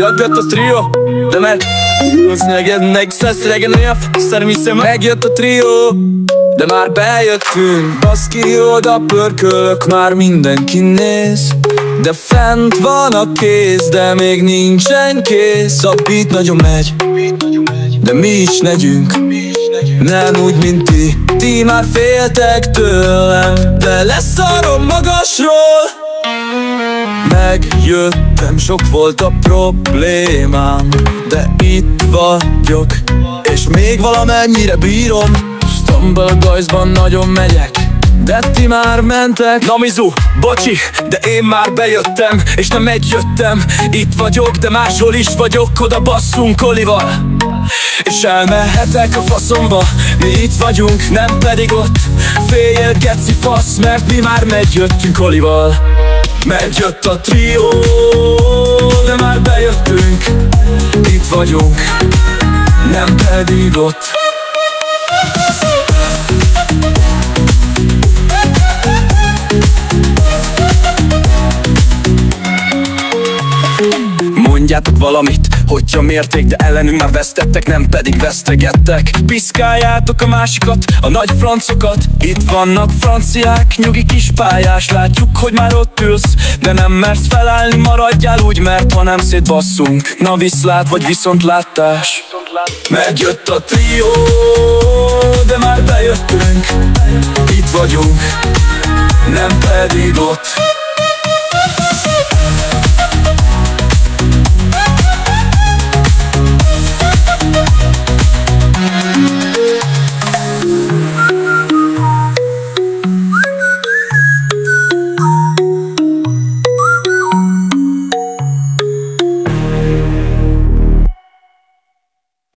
Jött a trio, de mert neked szeszregen olyan f***szer, hiszem megjött a trio, de már bejöttünk. Baszki, oda pörkölök, már mindenki néz, de fent van a kéz, de még nincsen kész. A beat nagyon megy, de mi is negyünk, nem úgy, mint ti. Ti már féltek tőlem, de leszarom magasról. Megjöttem, sok volt a problémám, de itt vagyok, és még valamennyire bírom. Stumble Guys-ban nagyon megyek, de ti már mentek. Na Mizu, bocsi, de én már bejöttem, és nem egyjöttem. Itt vagyok, de máshol is vagyok, oda basszunk Olival, és elmehetek a faszomba. Mi itt vagyunk, nem pedig ott. Féljél geci fasz, mert mi már megjöttünk Olival. Megjött a trió, de már bejöttünk. Itt vagyunk, nem pedig ott. Mondjátok valamit, hogyha mérték, de ellenünk már vesztettek, nem pedig vesztegettek. Piszkáljátok a másikat, a nagy francokat. Itt vannak franciák, nyugi kis pályás. Látjuk, hogy már ott ülsz, de nem mersz felállni, maradjál úgy, mert ha nem szétbasszunk. Na viszlát vagy viszontlátás. Megjött a trió, de már bejöttünk. Itt vagyunk, nem pedig ott.